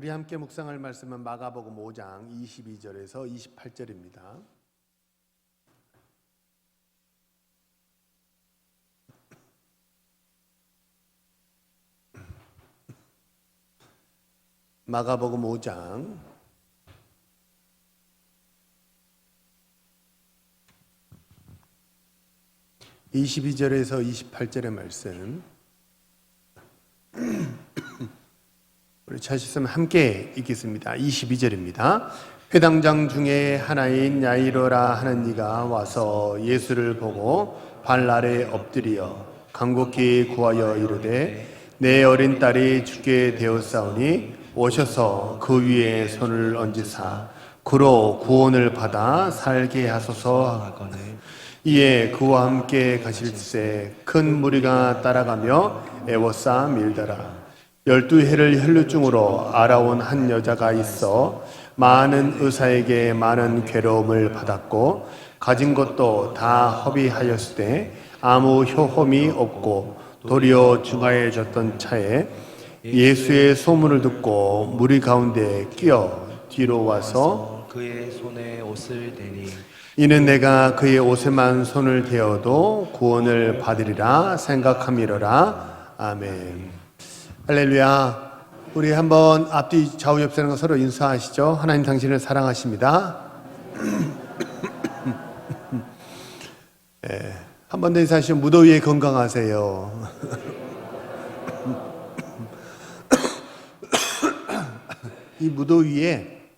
우리 함께 묵상할 말씀은 마가복음 5장 22절에서 28절입니다. 마가복음 5장 22절에서 28절의 말씀, 우리 찾으시면 함께 읽겠습니다. 22절입니다. 회당장 중에 하나인 야이로라 하는 이가 와서 예수를 보고 발 아래 엎드려 간곡히 구하여 이르되 내 어린 딸이 죽게 되었사오니 오셔서 그 위에 손을 얹으사 그로 구원을 받아 살게 하소서 하거늘 이에 그와 함께 가실새 큰 무리가 따라가며 애워싸 밀더라. 12해를 혈루증으로 알아온 한 여자가 있어 많은 의사에게 많은 괴로움을 받았고 가진 것도 다 허비하였으되 아무 효험이 없고 도리어 중하해졌던 차에 예수의 소문을 듣고 무리 가운데 끼어 뒤로 와서 그의 손에 옷을 대니 이는 내가 그의 옷에만 손을 대어도 구원을 받으리라 생각함이로라. 아멘. 할렐루야. 우리 한번 앞뒤 좌우 옆 사람과 서로 인사하시죠. 하나님 당신을 사랑하십니다. 네, 한 번 더 인사하시죠. 무더위에 건강하세요. 이 무더위에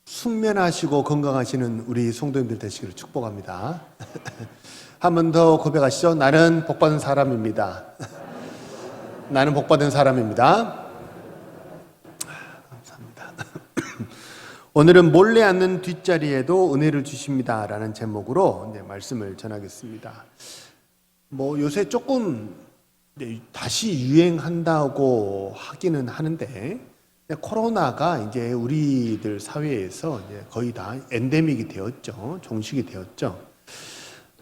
숙면하시고 건강하시는 우리 성도님들 되시기를 축복합니다. 한 번 더 고백하시죠. 나는 복받은 사람입니다. 나는 복받은 사람입니다. 감사합니다. 오늘은 몰래 앉는 뒷자리에도 은혜를 주십니다 라는 제목으로 말씀을 전하겠습니다. 요새 조금 다시 유행한다고 하기는 하는데 코로나가 이제 우리들 사회에서 이제 거의 다 엔데믹이 되었죠. 종식이 되었죠.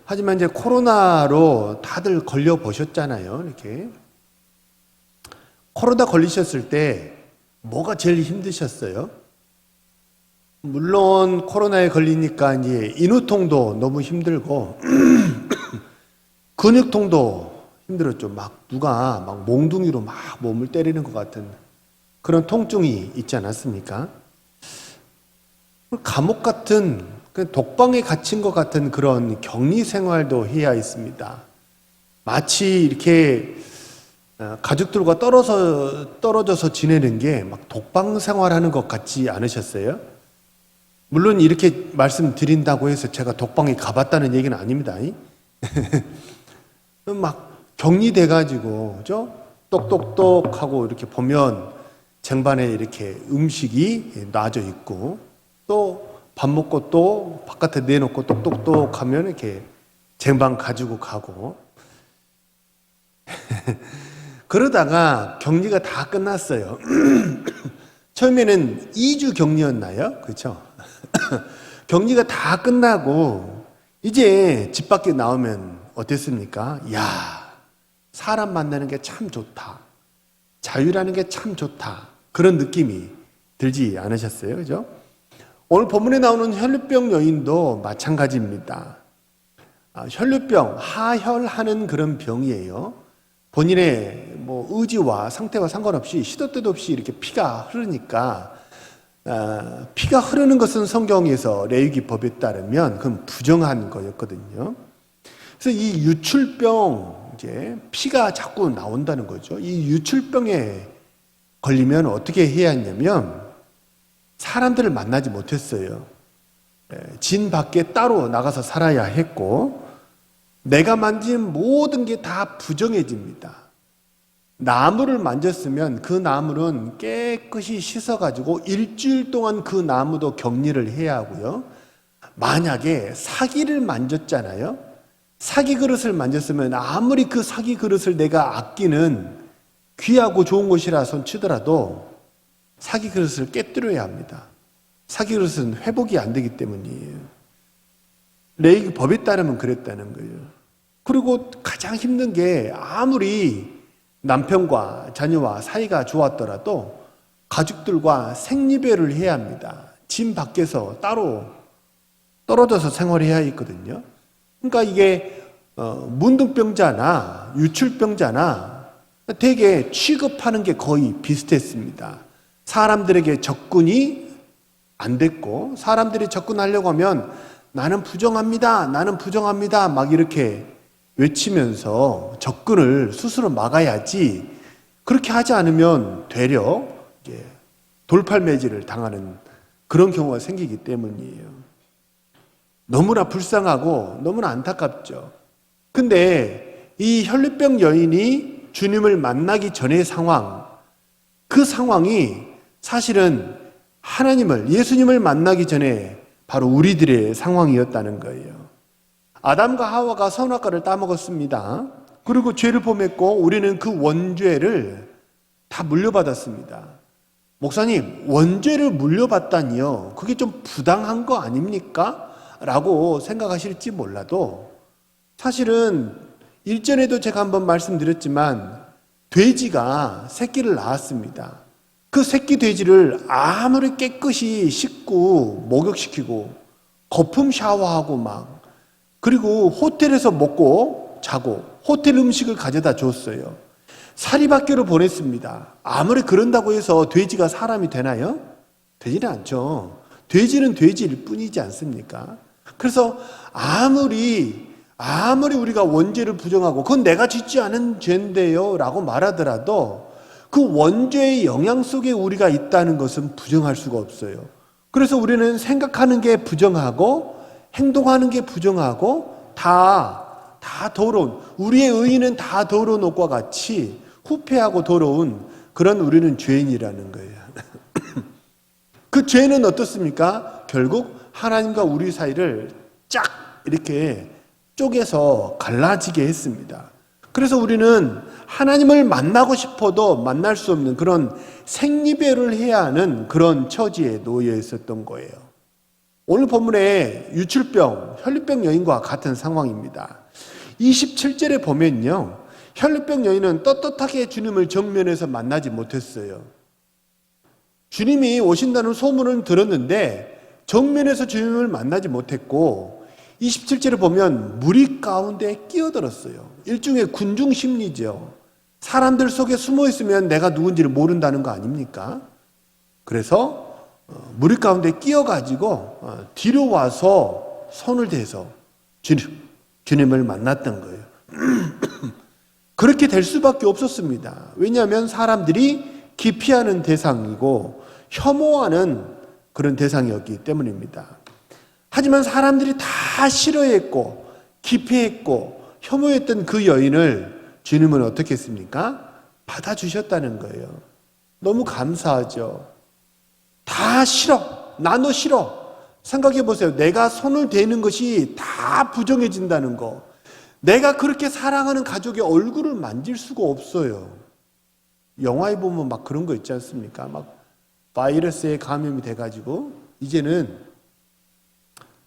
하지만 이제 코로나로 다들 걸려 보셨잖아요. 이렇게 코로나 걸리셨을 때 뭐가 제일 힘드셨어요? 물론 코로나에 걸리니까 이제 인후통도 너무 힘들고 근육통도 힘들었죠. 막 누가 막 몽둥이로 막 몸을 때리는 것 같은 그런 통증이 있지 않았습니까? 감옥 같은 독방에 갇힌 것 같은 그런 격리 생활도 해야 했습니다. 마치 이렇게 가족들과 떨어져서 지내는 게 막 독방 생활하는 것 같지 않으셨어요? 물론 이렇게 말씀드린다고 해서 제가 독방에 가봤다는 얘기는 아닙니다. 막 격리돼가지고, 그죠? 똑똑똑 하고 이렇게 보면 쟁반에 이렇게 음식이 놔져 있고 또 밥 먹고 또 바깥에 내놓고 똑똑똑 하면 이렇게 쟁반 가지고 가고 그러다가 격리가 다 끝났어요. 처음에는 2주 격리였나요? 그렇죠? 격리가 다 끝나고 이제 집 밖에 나오면 어땠습니까? 야, 사람 만나는 게 참 좋다. 자유라는 게 참 좋다. 그런 느낌이 들지 않으셨어요? 그죠? 오늘 본문에 나오는 혈루병 여인도 마찬가지입니다. 혈루병, 하혈하는 그런 병이에요. 본인의 의지와 상태와 상관없이 시도 때도 없이 이렇게 피가 흐르니까 피가 흐르는 것은 성경에서 레위기법에 따르면 그건 부정한 거였거든요. 그래서 이 유출병, 이제 피가 자꾸 나온다는 거죠. 이 유출병에 걸리면 어떻게 해야 했냐면 사람들을 만나지 못했어요. 진 밖에 따로 나가서 살아야 했고 내가 만진 모든 게 다 부정해집니다. 나무를 만졌으면 그 나무는 깨끗이 씻어가지고 일주일 동안 그 나무도 격리를 해야 하고요. 만약에 사기를 만졌잖아요. 사기 그릇을 만졌으면 아무리 그 사기 그릇을 내가 아끼는 귀하고 좋은 것이라 손 치더라도 사기 그릇을 깨뜨려야 합니다. 사기 그릇은 회복이 안 되기 때문이에요. 레위기 법에 따르면 그랬다는 거예요. 그리고 가장 힘든 게 아무리 남편과 자녀와 사이가 좋았더라도 가족들과 생리배를 해야 합니다. 집 밖에서 따로 떨어져서 생활해야 했거든요. 그러니까 이게 문둥병자나 유출병자나 되게 취급하는 게 거의 비슷했습니다. 사람들에게 접근이 안 됐고, 사람들이 접근하려고 하면 나는 부정합니다, 나는 부정합니다 막 이렇게 외치면서 접근을 스스로 막아야지, 그렇게 하지 않으면 되려 돌팔매질을 당하는 그런 경우가 생기기 때문이에요. 너무나 불쌍하고 너무나 안타깝죠. 근데 이 혈류병 여인이 주님을 만나기 전의 상황, 그 상황이 사실은 하나님을, 예수님을 만나기 전에 바로 우리들의 상황이었다는 거예요. 아담과 하와가 선악과를 따먹었습니다. 그리고 죄를 범했고 우리는 그 원죄를 다 물려받았습니다. 목사님, 원죄를 물려받다니요, 그게 좀 부당한 거 아닙니까? 라고 생각하실지 몰라도 사실은 일전에도 제가 한번 말씀드렸지만 돼지가 새끼를 낳았습니다. 그 새끼 돼지를 아무리 깨끗이 씻고 목욕시키고 거품 샤워하고 막, 그리고 호텔에서 먹고 자고 호텔 음식을 가져다 줬어요. 사리밖으로 보냈습니다. 아무리 그런다고 해서 돼지가 사람이 되나요? 되지는 않죠. 돼지는 돼지일 뿐이지 않습니까? 그래서 아무리 우리가 원죄를 부정하고 그건 내가 짓지 않은 죄인데요 라고 말하더라도 그 원죄의 영향 속에 우리가 있다는 것은 부정할 수가 없어요. 그래서 우리는 생각하는 게 부정하고 행동하는 게 부정하고 다 더러운, 우리의 의의는 다 더러운 옷과 같이 후패하고 더러운 그런 우리는 죄인이라는 거예요. 그 죄는 어떻습니까? 결국 하나님과 우리 사이를 쫙 이렇게 쪼개서 갈라지게 했습니다. 그래서 우리는 하나님을 만나고 싶어도 만날 수 없는 그런 생리배를 해야 하는 그런 처지에 놓여 있었던 거예요. 오늘 본문의 유출병, 혈류병 여인과 같은 상황입니다. 27절에 보면요, 혈류병 여인은 떳떳하게 주님을 정면에서 만나지 못했어요. 주님이 오신다는 소문을 들었는데 정면에서 주님을 만나지 못했고, 27절에 보면 무리 가운데 끼어들었어요. 일종의 군중 심리죠. 사람들 속에 숨어 있으면 내가 누군지를 모른다는 거 아닙니까? 그래서 무리 가운데 끼어가지고 뒤로 와서 손을 대서 주님을 만났던 거예요. 그렇게 될 수밖에 없었습니다. 왜냐하면 사람들이 기피하는 대상이고 혐오하는 그런 대상이었기 때문입니다. 하지만 사람들이 다 싫어했고 기피했고 혐오했던 그 여인을 주님은 어떻게 했습니까? 받아주셨다는 거예요. 너무 감사하죠. 다 싫어. 나 너 싫어. 생각해 보세요. 내가 손을 대는 것이 다 부정해진다는 거. 내가 그렇게 사랑하는 가족의 얼굴을 만질 수가 없어요. 영화에 보면 막 그런 거 있지 않습니까? 막 바이러스에 감염이 돼가지고 이제는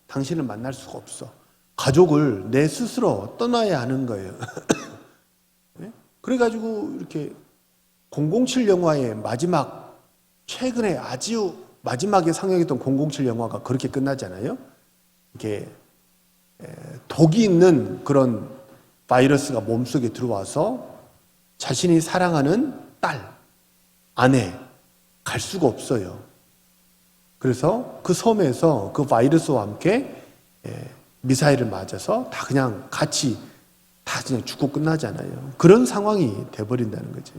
당신을 만날 수가 없어. 가족을 내 스스로 떠나야 하는 거예요. 네? 그래가지고 이렇게 007 영화의 마지막, 최근에 아주 마지막에 상영했던 007 영화가 그렇게 끝나잖아요. 이게 독이 있는 그런 바이러스가 몸속에 들어와서 자신이 사랑하는 딸, 아내 갈 수가 없어요. 그래서 그 섬에서 그 바이러스와 함께 미사일을 맞아서 다 그냥 같이 다 그냥 죽고 끝나잖아요. 그런 상황이 돼버린다는 거죠.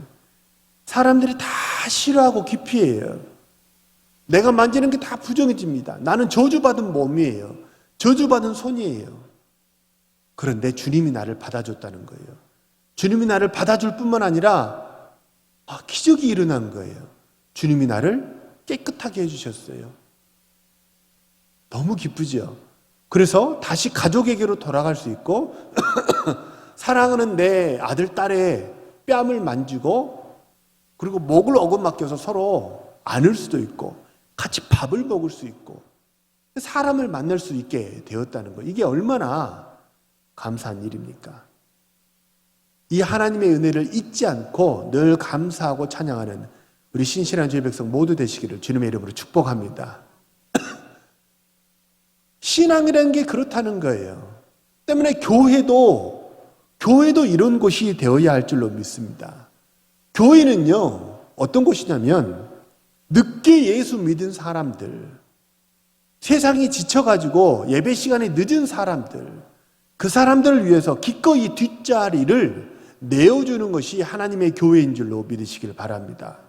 사람들이 다 싫어하고 기피해요. 내가 만지는 게 다 부정해집니다. 나는 저주받은 몸이에요. 저주받은 손이에요. 그런데 주님이 나를 받아줬다는 거예요. 주님이 나를 받아줄 뿐만 아니라 기적이 일어난 거예요. 주님이 나를 깨끗하게 해주셨어요. 너무 기쁘죠. 그래서 다시 가족에게로 돌아갈 수 있고 사랑하는 내 아들, 딸의 뺨을 만지고 그리고 목을 어긋맡겨서 서로 안을 수도 있고 같이 밥을 먹을 수 있고 사람을 만날 수 있게 되었다는 거예요. 이게 얼마나 감사한 일입니까? 이 하나님의 은혜를 잊지 않고 늘 감사하고 찬양하는 우리 신실한 주의 백성 모두 되시기를 주님의 이름으로 축복합니다. 신앙이라는 게 그렇다는 거예요. 때문에 교회도 이런 곳이 되어야 할 줄로 믿습니다. 교회는요, 어떤 곳이냐면 늦게 예수 믿은 사람들, 세상이 지쳐가지고 예배 시간에 늦은 사람들, 그 사람들을 위해서 기꺼이 뒷자리를 내어주는 것이 하나님의 교회인 줄로 믿으시길 바랍니다.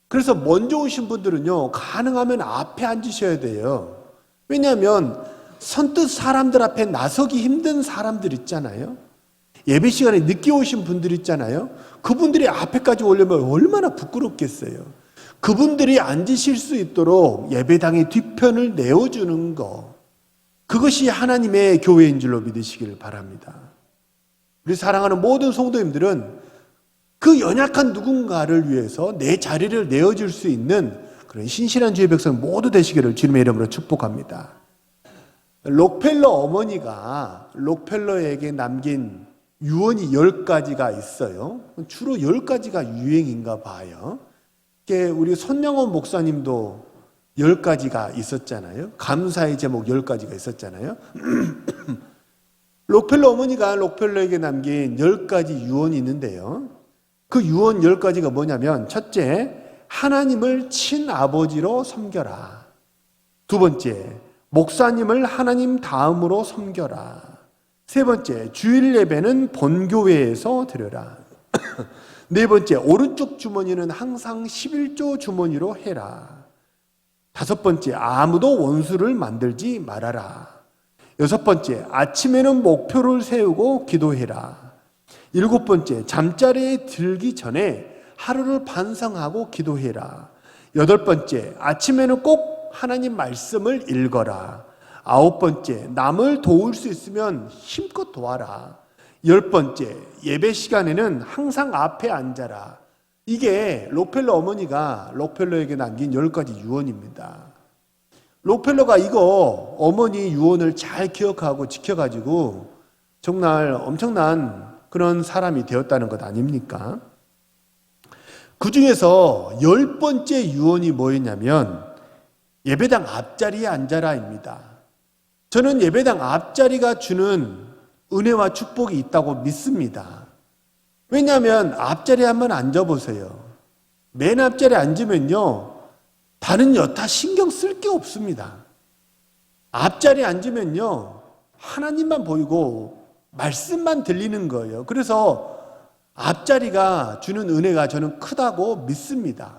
그래서 먼저 오신 분들은요, 가능하면 앞에 앉으셔야 돼요. 왜냐하면 선뜻 사람들 앞에 나서기 힘든 사람들 있잖아요. 예배 시간에 늦게 오신 분들 있잖아요. 그분들이 앞에까지 오려면 얼마나 부끄럽겠어요. 그분들이 앉으실 수 있도록 예배당의 뒤편을 내어주는 것, 그것이 하나님의 교회인 줄로 믿으시길 바랍니다. 우리 사랑하는 모든 성도님들은 그 연약한 누군가를 위해서 내 자리를 내어줄 수 있는 그런 신실한 주의 백성 모두 되시기를 주님의 이름으로 축복합니다. 록펠러 어머니가 록펠러에게 남긴 유언이 10가지가 있어요. 주로 10가지가 유행인가 봐요. 우리 손영원 목사님도 10가지가 있었잖아요. 감사의 제목 10가지가 있었잖아요. 록펠러 어머니가 록펠러에게 남긴 10가지 유언이 있는데요. 그 유언 10가지가 뭐냐면, 첫째, 하나님을 친아버지로 섬겨라. 두 번째, 목사님을 하나님 다음으로 섬겨라. 세 번째, 주일 예배는 본교회에서 드려라. 네 번째, 오른쪽 주머니는 항상 11조 주머니로 해라. 다섯 번째, 아무도 원수를 만들지 말아라. 여섯 번째, 아침에는 목표를 세우고 기도해라. 일곱 번째, 잠자리에 들기 전에 하루를 반성하고 기도해라. 여덟 번째, 아침에는 꼭 하나님 말씀을 읽어라. 아홉 번째, 남을 도울 수 있으면 힘껏 도와라. 열 번째, 예배 시간에는 항상 앞에 앉아라. 이게 록펠러 어머니가 록펠러에게 남긴 10가지 유언입니다. 록펠러가 이거 어머니 유언을 잘 기억하고 지켜가지고 정말 엄청난 그런 사람이 되었다는 것 아닙니까? 그 중에서 10번째 유언이 뭐였냐면 예배당 앞자리에 앉아라입니다. 저는 예배당 앞자리가 주는 은혜와 축복이 있다고 믿습니다. 왜냐하면 앞자리에 한번 앉아보세요. 맨 앞자리에 앉으면요, 다른 여타 신경 쓸 게 없습니다. 앞자리에 앉으면요, 하나님만 보이고 말씀만 들리는 거예요. 그래서 앞자리가 주는 은혜가 저는 크다고 믿습니다.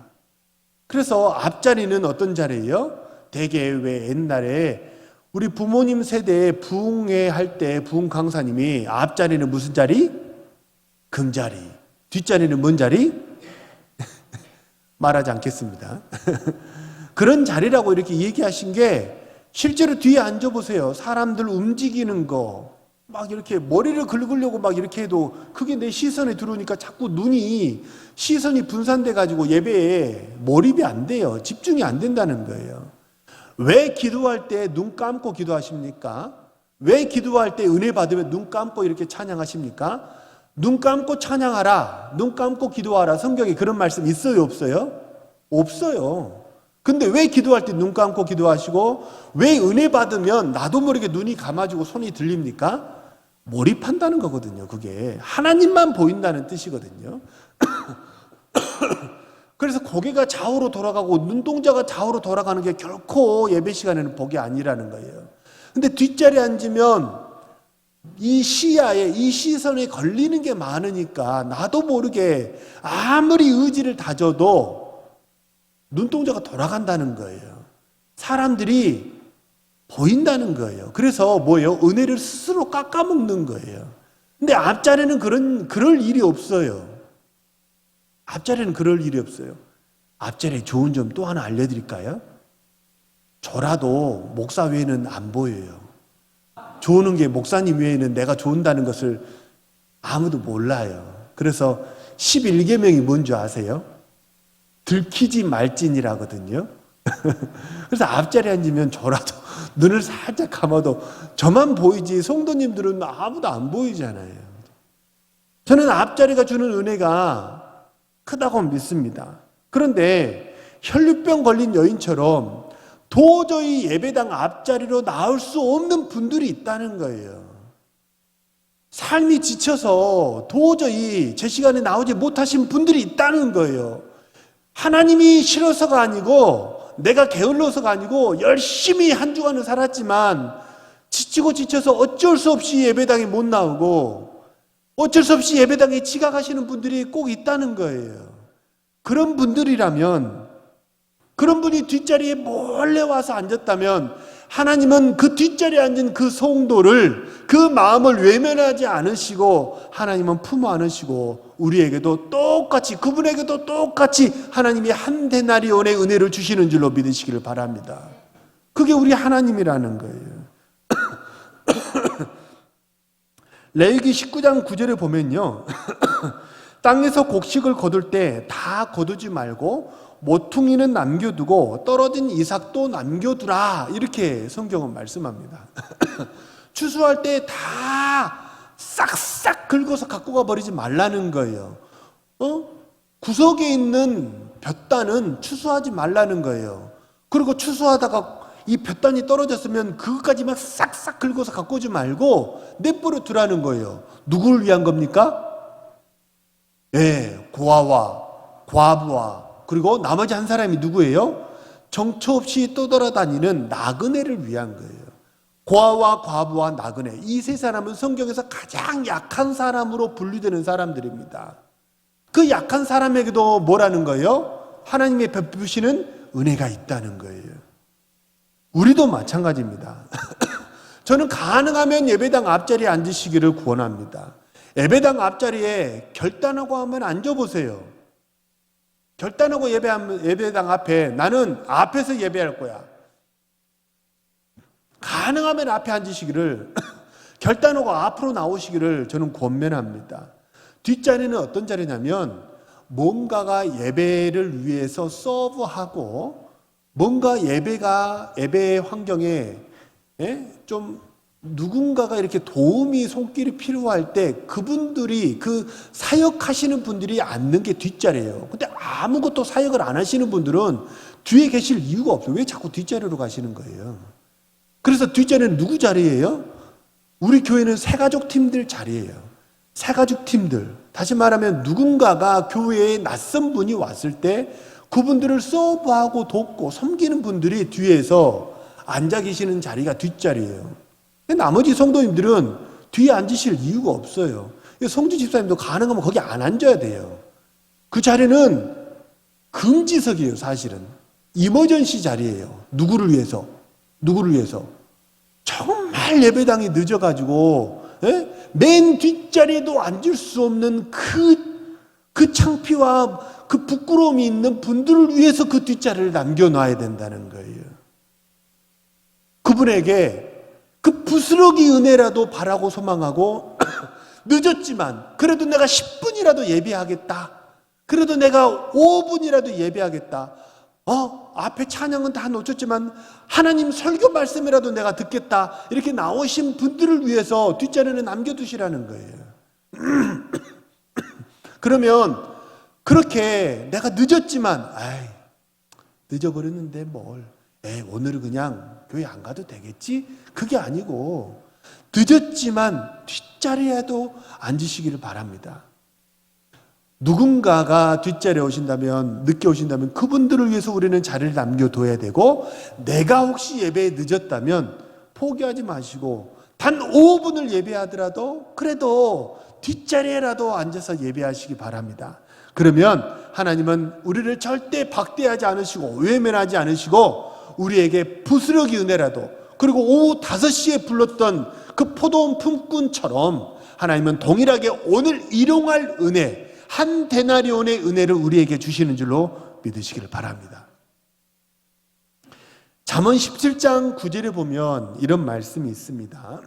그래서 앞자리는 어떤 자리예요? 대개 왜 옛날에 우리 부모님 세대에 부흥회 할 때 부흥 강사님이 앞자리는 무슨 자리? 금자리. 뒷자리는 뭔 자리? 말하지 않겠습니다. 그런 자리라고 이렇게 얘기하신 게, 실제로 뒤에 앉아보세요. 사람들 움직이는 거, 막 이렇게 머리를 긁으려고 막 이렇게 해도 그게 내 시선에 들어오니까 자꾸 시선이 분산돼 가지고 예배에 몰입이 안 돼요. 집중이 안 된다는 거예요. 왜 기도할 때 눈 감고 기도하십니까? 왜 기도할 때 은혜 받으면 눈 감고 이렇게 찬양하십니까? 눈 감고 찬양하라, 눈 감고 기도하라. 성경에 그런 말씀 있어요, 없어요? 없어요. 근데 왜 기도할 때 눈 감고 기도하시고, 왜 은혜 받으면 나도 모르게 눈이 감아지고 손이 들립니까? 몰입한다는 거거든요. 그게 하나님만 보인다는 뜻이거든요. 그래서 고개가 좌우로 돌아가고 눈동자가 좌우로 돌아가는 게 결코 예배 시간에는 복이 아니라는 거예요. 근데 뒷자리에 앉으면 이 시야에, 이 시선에 걸리는 게 많으니까 나도 모르게 아무리 의지를 다져도 눈동자가 돌아간다는 거예요. 사람들이 보인다는 거예요. 그래서 뭐예요? 은혜를 스스로 깎아먹는 거예요. 근데 앞자리는 그럴 일이 없어요. 앞자리는 그럴 일이 없어요. 앞자리에 좋은 점 또 하나 알려드릴까요? 저라도 목사 외에는 안 보여요. 좋은 게 목사님 외에는 내가 좋은다는 것을 아무도 몰라요. 그래서 11계명이 뭔지 아세요? 들키지 말진이라거든요. 그래서 앞자리에 앉으면 저라도 눈을 살짝 감아도 저만 보이지 성도님들은 아무도 안 보이잖아요. 저는 앞자리가 주는 은혜가 크다고 믿습니다. 그런데 혈류병 걸린 여인처럼 도저히 예배당 앞자리로 나올 수 없는 분들이 있다는 거예요. 삶이 지쳐서 도저히 제 시간에 나오지 못하신 분들이 있다는 거예요. 하나님이 싫어서가 아니고 내가 게을러서가 아니고 열심히 한 주간을 살았지만 지치고 지쳐서 어쩔 수 없이 예배당에 못 나오고 어쩔 수 없이 예배당에 지각하시는 분들이 꼭 있다는 거예요. 그런 분들이라면, 그런 분이 뒷자리에 몰래 와서 앉았다면 하나님은 그 뒷자리에 앉은 그 성도를, 그 마음을 외면하지 않으시고 하나님은 품어 안으시고 우리에게도 똑같이, 그분에게도 똑같이 하나님이 한 데나리온의 은혜를 주시는 줄로 믿으시기를 바랍니다. 그게 우리 하나님이라는 거예요. 레위기 19장 9절에 보면요, 땅에서 곡식을 거둘 때 다 거두지 말고 모퉁이는 남겨두고 떨어진 이삭도 남겨두라, 이렇게 성경은 말씀합니다. 추수할 때 다 싹싹 긁어서 갖고 가버리지 말라는 거예요. 구석에 있는 볕단은 추수하지 말라는 거예요. 그리고 추수하다가 이 볕단이 떨어졌으면 그것까지만 싹싹 긁어서 갖고 오지 말고 내버려 두라는 거예요. 누구를 위한 겁니까? 고아와 과부와 그리고 나머지 한 사람이 누구예요? 정처 없이 떠돌아다니는 나그네를 위한 거예요. 고아와 과부와 나그네, 이 세 사람은 성경에서 가장 약한 사람으로 분류되는 사람들입니다. 그 약한 사람에게도 뭐라는 거예요? 하나님의 베푸시는 은혜가 있다는 거예요. 우리도 마찬가지입니다. 저는 가능하면 예배당 앞자리에 앉으시기를 권합니다. 예배당 앞자리에 결단하고 한번 앉아보세요. 결단하고 예배당 앞에, 나는 앞에서 예배할 거야. 가능하면 앞에 앉으시기를, 결단하고 앞으로 나오시기를 저는 권면합니다. 뒷자리는 어떤 자리냐면 뭔가가 예배를 위해서 서브하고 뭔가 예배 환경에 좀 누군가가 이렇게 도움이 손길이 필요할 때 그분들이, 그 사역하시는 분들이 앉는 게 뒷자리예요. 근데 아무것도 사역을 안 하시는 분들은 뒤에 계실 이유가 없어요. 왜 자꾸 뒷자리로 가시는 거예요? 그래서 뒷자리는 누구 자리예요? 우리 교회는 새가족 팀들 자리예요. 새가족 팀들. 다시 말하면 누군가가 교회에 낯선 분이 왔을 때 그분들을 서브하고 돕고 섬기는 분들이 뒤에서 앉아 계시는 자리가 뒷자리예요. 나머지 성도님들은 뒤에 앉으실 이유가 없어요. 성주 집사님도 가능하면 거기 안 앉아야 돼요. 그 자리는 금지석이에요, 사실은. 이머전시 자리예요. 누구를 위해서? 누구를 위해서? 정말 예배당이 늦어가지고 맨 뒷자리에도 앉을 수 없는 그 창피와 그 부끄러움이 있는 분들을 위해서 그 뒷자리를 남겨놔야 된다는 거예요. 그분에게 그 부스러기 은혜라도 바라고 소망하고 늦었지만 그래도 내가 10분이라도 예배하겠다. 그래도 내가 5분이라도 예배하겠다. 앞에 찬양은 다 놓쳤지만 하나님 설교 말씀이라도 내가 듣겠다. 이렇게 나오신 분들을 위해서 뒷자리는 남겨두시라는 거예요. 그러면 그렇게 내가 늦었지만 늦어버렸는데 뭘, 오늘은 그냥 교회 안 가도 되겠지? 그게 아니고 늦었지만 뒷자리에도 앉으시기를 바랍니다. 누군가가 뒷자리에 오신다면, 늦게 오신다면 그분들을 위해서 우리는 자리를 남겨둬야 되고, 내가 혹시 예배에 늦었다면 포기하지 마시고 단 5분을 예배하더라도 그래도 뒷자리에라도 앉아서 예배하시기 바랍니다. 그러면 하나님은 우리를 절대 박대하지 않으시고 외면하지 않으시고 우리에게 부스러기 은혜라도, 그리고 오후 5시에 불렀던 그 포도원 품꾼처럼 하나님은 동일하게 오늘 일용할 은혜, 한 데나리온의 은혜를 우리에게 주시는 줄로 믿으시기를 바랍니다. 잠언 17장 9절에 보면 이런 말씀이 있습니다.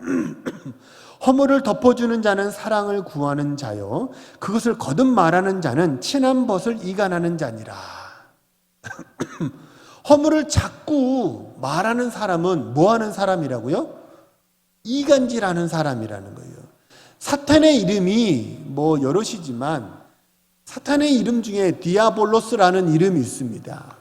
허물을 덮어주는 자는 사랑을 구하는 자요, 그것을 거듭 말하는 자는 친한 벗을 이간하는 자니라. 허물을 자꾸 말하는 사람은 뭐 하는 사람이라고요? 이간질하는 사람이라는 거예요. 사탄의 이름이 뭐 여럿이지만 사탄의 이름 중에 디아볼로스라는 이름이 있습니다.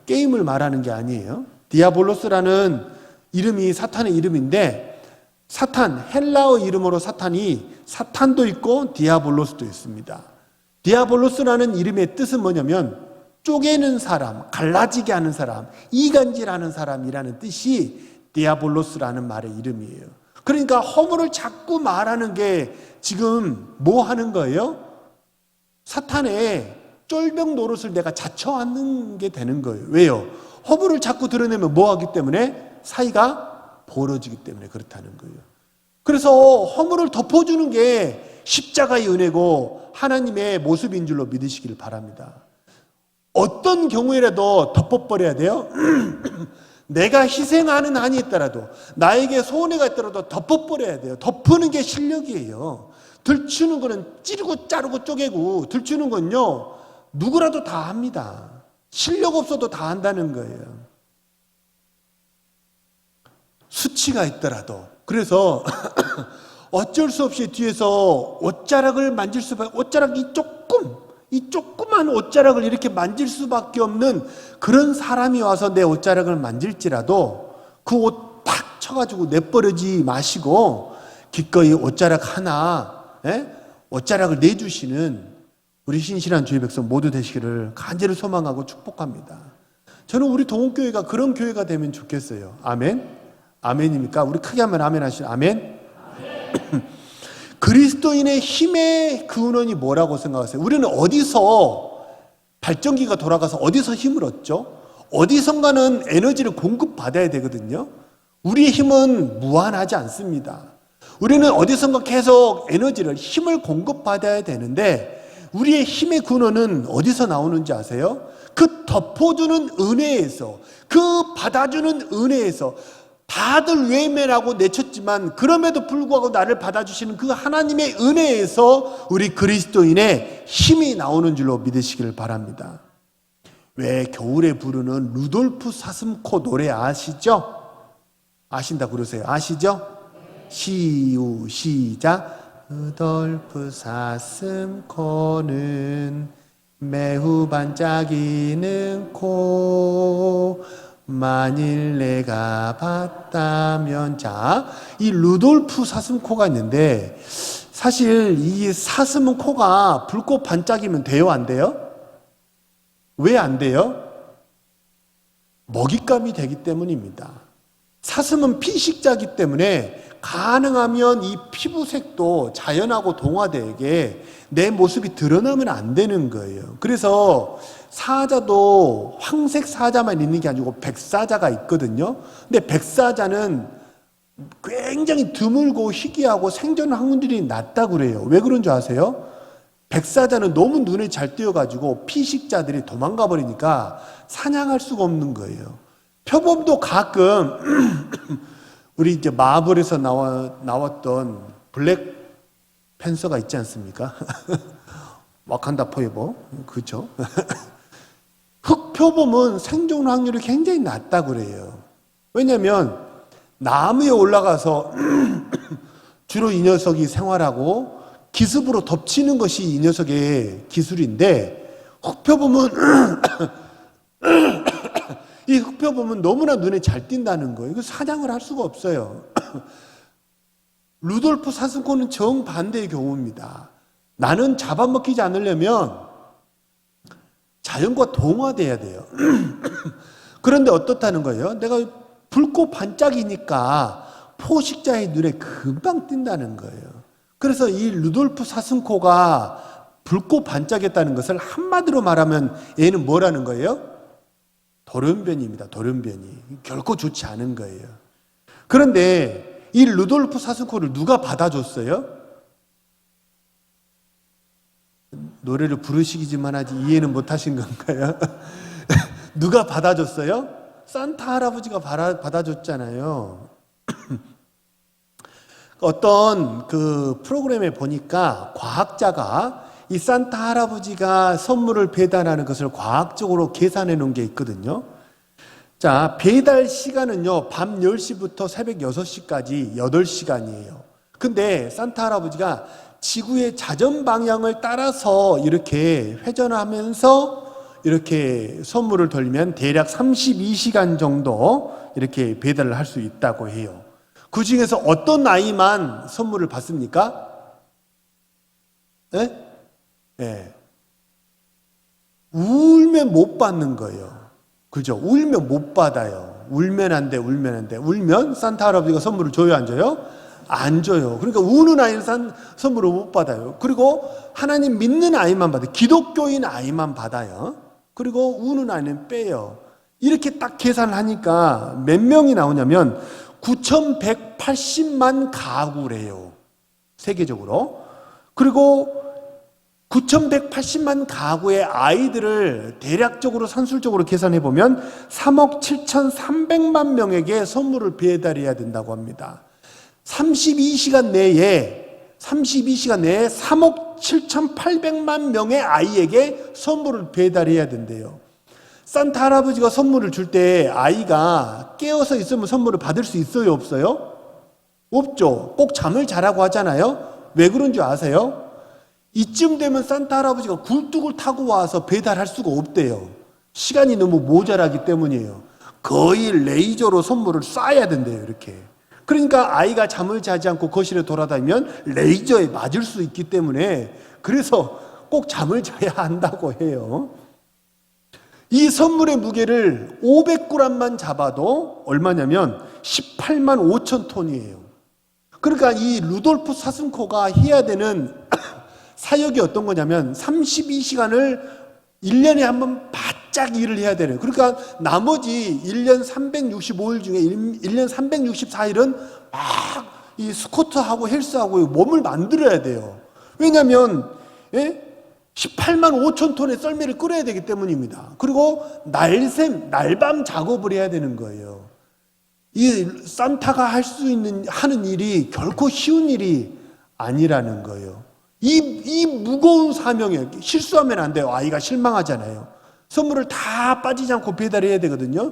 게임을 말하는 게 아니에요. 디아볼로스라는 이름이 사탄의 이름인데, 사탄, 헬라어 이름으로 사탄이 사탄도 있고 디아볼로스도 있습니다. 디아볼로스라는 이름의 뜻은 뭐냐면 쪼개는 사람, 갈라지게 하는 사람, 이간질하는 사람이라는 뜻이 디아볼로스라는 말의 이름이에요. 그러니까 허물을 자꾸 말하는 게 지금 뭐 하는 거예요? 사탄의 쫄병 노릇을 내가 자처하는 게 되는 거예요. 왜요? 허물을 자꾸 드러내면 뭐 하기 때문에? 사이가 벌어지기 때문에 그렇다는 거예요. 그래서 허물을 덮어주는 게 십자가의 은혜고 하나님의 모습인 줄로 믿으시기를 바랍니다. 어떤 경우에라도 덮어버려야 돼요. 내가 희생하는 한이 있더라도, 나에게 손해가 있더라도 덮어버려야 돼요. 덮는 게 실력이에요. 들추는 거는 찌르고 자르고 쪼개고, 들추는 건요 누구라도 다 합니다. 실력 없어도 다 한다는 거예요. 수치가 있더라도. 그래서 어쩔 수 없이 뒤에서 옷자락을 만질 수밖에, 옷자락이 이 조그만 옷자락을 이렇게 만질 수밖에 없는 그런 사람이 와서 내 옷자락을 만질지라도 그 옷 팍 쳐가지고 내버리지 마시고 기꺼이 옷자락 하나, 옷자락을 내주시는 우리 신실한 주의 백성 모두 되시기를 간절히 소망하고 축복합니다. 저는 우리 동원교회가 그런 교회가 되면 좋겠어요. 아멘? 아멘입니까? 우리 크게 한번 아멘 하시죠. 아멘? 그리스도인의 힘의 근원이 뭐라고 생각하세요? 우리는 어디서 발전기가 돌아가서 어디서 힘을 얻죠? 어디선가는 에너지를 공급받아야 되거든요. 우리의 힘은 무한하지 않습니다. 우리는 어디선가 계속 에너지를, 힘을 공급받아야 되는데 우리의 힘의 근원은 어디서 나오는지 아세요? 그 덮어주는 은혜에서, 그 받아주는 은혜에서. 다들 외면하고 내쳤지만 그럼에도 불구하고 나를 받아주시는 그 하나님의 은혜에서 우리 그리스도인의 힘이 나오는 줄로 믿으시기를 바랍니다. 왜 겨울에 부르는 루돌프 사슴코 노래 아시죠? 아신다 그러세요. 아시죠? 시작. 루돌프 사슴코는 매우 반짝이는 코, 만일 내가 봤다면. 자, 이 루돌프 사슴코가 있는데 사실 이 사슴은 코가 불꽃 반짝이면 돼요, 안 돼요? 왜 안 돼요? 먹잇감이 되기 때문입니다. 사슴은 피식자이기 때문에 가능하면 이 피부색도 자연하고 동화되게 내 모습이 드러나면 안 되는 거예요. 그래서 사자도 황색 사자만 있는 게 아니고 백사자가 있거든요. 근데 백사자는 굉장히 드물고 희귀하고 생존 확률이 낮다고 그래요. 왜 그런 줄 아세요? 백사자는 너무 눈에 잘 띄어가지고 피식자들이 도망가 버리니까 사냥할 수가 없는 거예요. 표범도 가끔 우리 이제 마블에서 나왔던 블랙 팬서가 있지 않습니까? 와칸다 포에버, 그렇죠? 흑표범은 생존 확률이 굉장히 낮다고 그래요. 왜냐하면 나무에 올라가서 주로 이 녀석이 생활하고 기습으로 덮치는 것이 이 녀석의 기술인데, 흑표범은 이 흑표범은 너무나 눈에 잘 띈다는 거예요. 이거 사냥을 할 수가 없어요. 루돌프 사슴코는 정반대의 경우입니다. 나는 잡아먹히지 않으려면 자연과 동화돼야 돼요. 그런데 어떻다는 거예요? 내가 붉고 반짝이니까 포식자의 눈에 금방 띈다는 거예요. 그래서 이 루돌프 사슴코가 붉고 반짝였다는 것을 한마디로 말하면 얘는 뭐라는 거예요? 돌연변이입니다. 돌연변이. 결코 좋지 않은 거예요. 그런데 이 루돌프 사슴코를 누가 받아줬어요? 노래를 부르시기만 하지 이해는 못하신 건가요? 누가 받아줬어요? 산타 할아버지가 받아줬잖아요. 어떤 그 프로그램에 보니까 과학자가 이 산타 할아버지가 선물을 배달하는 것을 과학적으로 계산해 놓은 게 있거든요. 자, 배달 시간은요, 밤 10시부터 새벽 6시까지 8시간이에요. 근데 산타 할아버지가 지구의 자전 방향을 따라서 이렇게 회전하면서 이렇게 선물을 돌리면 대략 32시간 정도 이렇게 배달을 할 수 있다고 해요. 그 중에서 어떤 아이만 선물을 받습니까? 예? 예. 울면 못 받는 거예요. 그죠? 울면 못 받아요. 울면 안 돼, 울면 안 돼. 울면 산타 할아버지가 선물을 줘요, 안 줘요? 안 줘요. 그러니까 우는 아이는 선물을 못 받아요. 그리고 하나님 믿는 아이만 받아요. 기독교인 아이만 받아요. 그리고 우는 아이는 빼요. 이렇게 딱 계산을 하니까 몇 명이 나오냐면 9,180만 가구래요. 세계적으로. 그리고 9,180만 가구의 아이들을 대략적으로 산술적으로 계산해 보면 3억 7,300만 명에게 선물을 배달해야 된다고 합니다. 32시간 내에 3억 7,800만 명의 아이에게 선물을 배달해야 된대요. 산타 할아버지가 선물을 줄 때 아이가 깨어서 있으면 선물을 받을 수 있어요, 없어요? 없죠. 꼭 잠을 자라고 하잖아요. 왜 그런 줄 아세요? 이쯤 되면 산타 할아버지가 굴뚝을 타고 와서 배달할 수가 없대요. 시간이 너무 모자라기 때문이에요. 거의 레이저로 선물을 쏴야 된대요, 이렇게. 그러니까 아이가 잠을 자지 않고 거실에 돌아다니면 레이저에 맞을 수 있기 때문에 그래서 꼭 잠을 자야 한다고 해요. 이 선물의 무게를 500g만 잡아도 얼마냐면 18만 5천 톤이에요. 그러니까 이 루돌프 사슴코가 해야 되는 사역이 어떤 거냐면 32시간을 1년에 한 번 바짝 일을 해야 되는. 그러니까 나머지 1년 365일 중에 1년 364일은 막 이 스쿼트하고 헬스하고 몸을 만들어야 돼요. 왜냐하면 18만 5천 톤의 썰매를 끌어야 되기 때문입니다. 그리고 날밤 작업을 해야 되는 거예요. 이 산타가 하는 일이 결코 쉬운 일이 아니라는 거예요. 이 무거운 사명에 실수하면 안 돼요. 아이가 실망하잖아요. 선물을 다 빠지지 않고 배달해야 되거든요.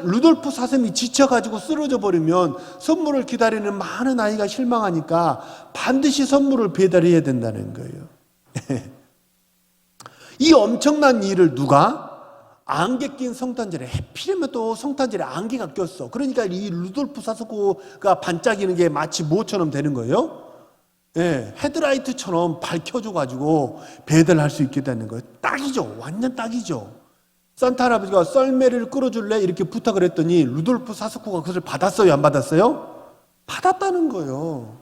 루돌프 사슴이 지쳐가지고 쓰러져 버리면 선물을 기다리는 많은 아이가 실망하니까 반드시 선물을 배달해야 된다는 거예요. 이 엄청난 일을 누가? 안개 낀 성탄절에, 해필이면 또 성탄절에 안개가 꼈어. 그러니까 이 루돌프 사슴코가 반짝이는 게 마치 뭐처럼 되는 거예요? 헤드라이트처럼 밝혀줘가지고 배달할 수 있게 되는 거예요. 딱이죠. 완전 딱이죠. 산타 할아버지가 썰매를 끌어줄래? 이렇게 부탁을 했더니 루돌프 사슴코가 그것을 받았어요? 안 받았어요? 받았다는 거예요.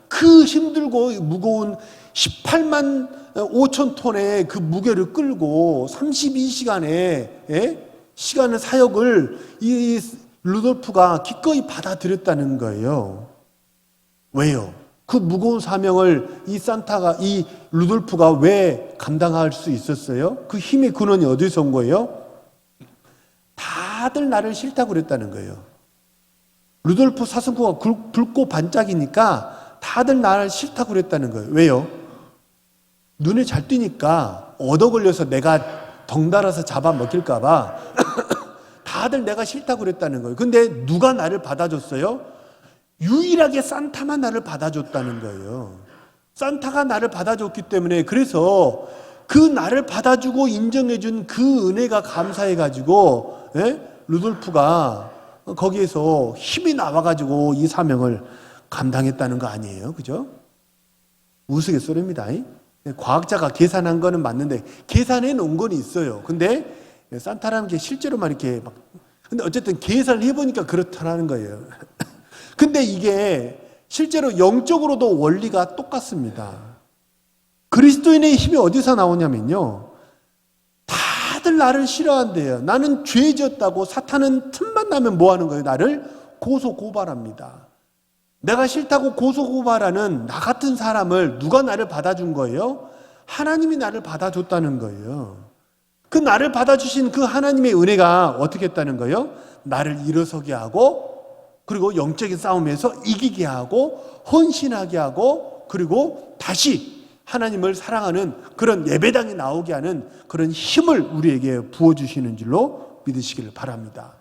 그 힘들고 무거운 18만 5천 톤의 그 무게를 끌고 32시간의 시간의 사역을 이 루돌프가 기꺼이 받아들였다는 거예요. 왜요? 그 무거운 사명을 이 루돌프가 왜 감당할 수 있었어요? 그 힘의 근원이 어디서 온 거예요? 다들 나를 싫다고 그랬다는 거예요. 루돌프 사슴코가 붉고 반짝이니까 다들 나를 싫다고 그랬다는 거예요. 왜요? 눈에 잘 띄니까 얻어 걸려서 내가 덩달아서 잡아먹힐까 봐 다들 내가 싫다고 그랬다는 거예요. 근데 누가 나를 받아줬어요? 유일하게 산타만 나를 받아줬다는 거예요. 산타가 나를 받아줬기 때문에 그래서 그 나를 받아주고 인정해준 그 은혜가 감사해가지고 루돌프가 거기에서 힘이 나와가지고 이 사명을 감당했다는 거 아니에요. 그죠? 우스갯소리입니다. 과학자가 계산한 거는 맞는데 계산해 놓은 건 있어요. 근데 산타라는 게 실제로만 이렇게 근데 어쨌든 계산을 해보니까 그렇다는 거예요. 근데 이게 실제로 영적으로도 원리가 똑같습니다. 그리스도인의 힘이 어디서 나오냐면요. 다들 나를 싫어한대요. 나는 죄 지었다고 사탄은 틈만 나면 뭐 하는 거예요? 나를 고소고발합니다. 내가 싫다고 고소고발하는 나 같은 사람을 누가 나를 받아준 거예요? 하나님이 나를 받아줬다는 거예요. 그 나를 받아주신 그 하나님의 은혜가 어떻게 했다는 거예요? 나를 일어서게 하고 그리고 영적인 싸움에서 이기게 하고 헌신하게 하고 그리고 다시 하나님을 사랑하는 그런 예배당에 나오게 하는 그런 힘을 우리에게 부어주시는 줄로 믿으시기를 바랍니다.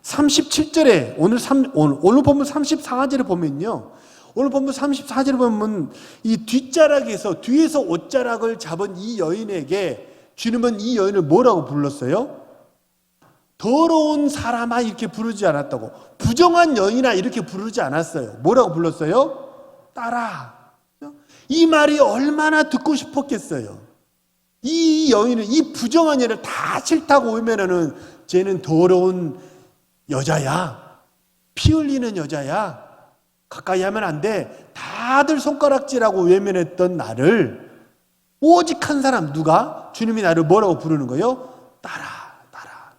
37절에 오늘 보면 34절에 보면요. 오늘 본문 34절에 보면 이 뒷자락에서 뒤에서 옷자락을 잡은 이 여인에게 주님은 이 여인을 뭐라고 불렀어요? 더러운 사람아 이렇게 부르지 않았다고. 부정한 여인아 이렇게 부르지 않았어요. 뭐라고 불렀어요? 딸아. 이 말이 얼마나 듣고 싶었겠어요. 이 여인은 이 부정한 여인을 다 싫다고 외면하는 쟤는 더러운 여자야. 피 흘리는 여자야. 가까이 하면 안 돼. 다들 손가락질하고 외면했던 나를 오직 한 사람 누가? 주님이 나를 뭐라고 부르는 거예요? 딸아, 딸아.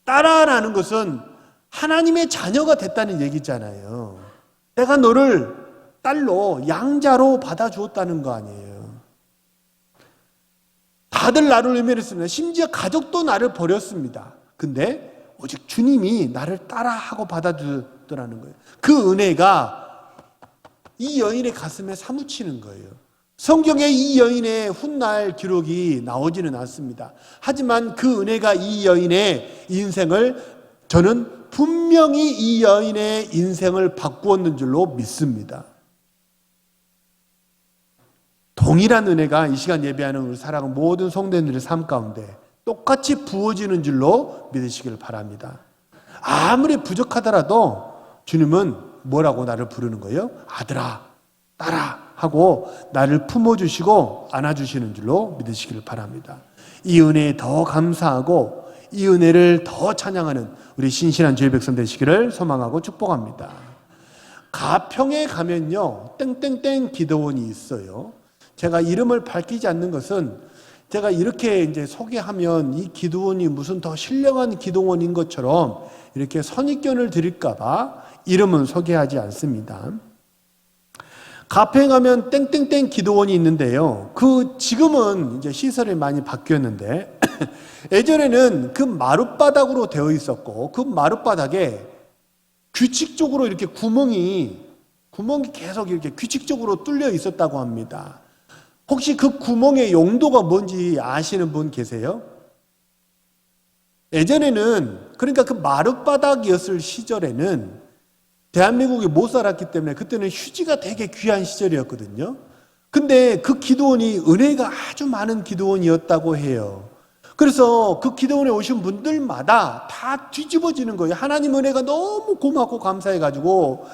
딸아라는 것은 하나님의 자녀가 됐다는 얘기잖아요. 내가 너를 딸로 양자로 받아주었다는 거 아니에요. 다들 나를 외면했습니다. 심지어 가족도 나를 버렸습니다. 근데 오직 주님이 나를 따라하고 받아주더라는 거예요. 그 은혜가 이 여인의 가슴에 사무치는 거예요. 성경에 이 여인의 훗날 기록이 나오지는 않습니다. 하지만 그 은혜가 이 여인의 인생을 저는 분명히 이 여인의 인생을 바꾸었는 줄로 믿습니다. 동일한 은혜가 이 시간 예배하는 우리 사랑하는 모든 성도님들의 삶 가운데 똑같이 부어지는 줄로 믿으시길 바랍니다. 아무리 부족하더라도 주님은 뭐라고 나를 부르는 거예요? 아들아, 딸아 하고 나를 품어주시고 안아주시는 줄로 믿으시길 바랍니다. 이 은혜에 더 감사하고 이 은혜를 더 찬양하는 우리 신실한 주의 백성 되시기를 소망하고 축복합니다. 가평에 가면요 땡땡땡 기도원이 있어요. 제가 이름을 밝히지 않는 것은 제가 이렇게 이제 소개하면 이 기도원이 무슨 더 신령한 기도원인 것처럼 이렇게 선입견을 드릴까봐 이름은 소개하지 않습니다. 가평에 가면 땡땡땡 기도원이 있는데요. 지금은 이제 시설이 많이 바뀌었는데 예전에는 그 마룻바닥으로 되어 있었고 그 마룻바닥에 규칙적으로 이렇게 구멍이 계속 이렇게 규칙적으로 뚫려 있었다고 합니다. 혹시 그 구멍의 용도가 뭔지 아시는 분 계세요? 예전에는 그러니까 그 마룻바닥이었을 시절에는 대한민국에 못 살았기 때문에 그때는 휴지가 되게 귀한 시절이었거든요. 근데 그 기도원이 은혜가 아주 많은 기도원이었다고 해요. 그래서 그 기도원에 오신 분들마다 다 뒤집어지는 거예요. 하나님 은혜가 너무 고맙고 감사해가지고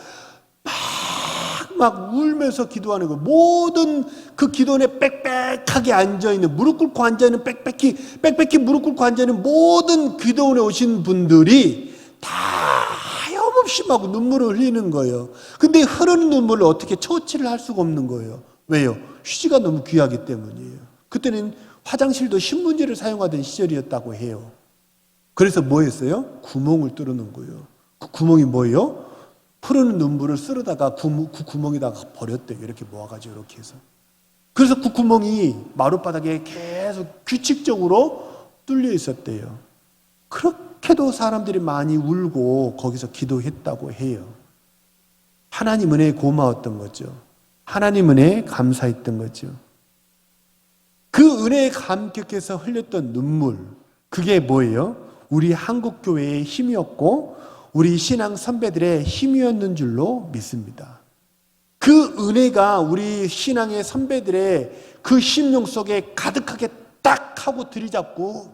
막 울면서 기도하는 거예요. 모든 그 기도원에 빽빽하게 앉아있는, 무릎 꿇고 앉아있는 빽빽히 무릎 꿇고 앉아있는 모든 기도원에 오신 분들이 다 하염없이 막 눈물을 흘리는 거예요. 근데 흐르는 눈물을 어떻게 처치를 할 수가 없는 거예요. 왜요? 휴지가 너무 귀하기 때문이에요. 그때는 화장실도 신문지를 사용하던 시절이었다고 해요. 그래서 뭐 했어요? 구멍을 뚫어놓은 거예요. 그 구멍이 뭐예요? 흐르는 눈물을 쓸어다가 그 구멍에다가 버렸대요. 이렇게 모아가지고 이렇게 해서. 그래서 그 구멍이 마룻바닥에 계속 규칙적으로 뚫려 있었대요. 그렇게도 사람들이 많이 울고 거기서 기도했다고 해요. 하나님 은혜에 고마웠던 거죠. 하나님 은혜에 감사했던 거죠. 그 은혜에 감격해서 흘렸던 눈물, 그게 뭐예요? 우리 한국교회의 힘이었고 우리 신앙 선배들의 힘이었는 줄로 믿습니다. 그 은혜가 우리 신앙의 선배들의 그 심령 속에 가득하게 딱 하고 들이잡고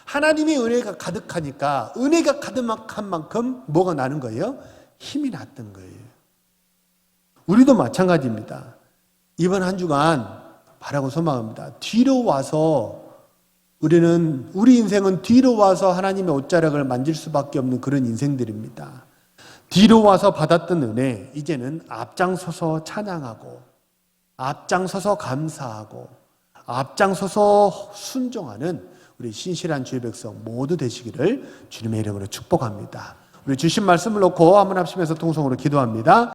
하나님의 은혜가 가득하니까 은혜가 가득한 만큼 뭐가 나는 거예요? 힘이 났던 거예요. 우리도 마찬가지입니다. 이번 한 주간 바라고 소망합니다. 뒤로 와서 우리 인생은 뒤로 와서 하나님의 옷자락을 만질 수밖에 없는 그런 인생들입니다. 뒤로 와서 받았던 은혜, 이제는 앞장서서 찬양하고, 앞장서서 감사하고, 앞장서서 순종하는 우리 신실한 주의 백성 모두 되시기를 주님의 이름으로 축복합니다. 우리 주신 말씀을 놓고 한번 합심해서 통성으로 기도합니다.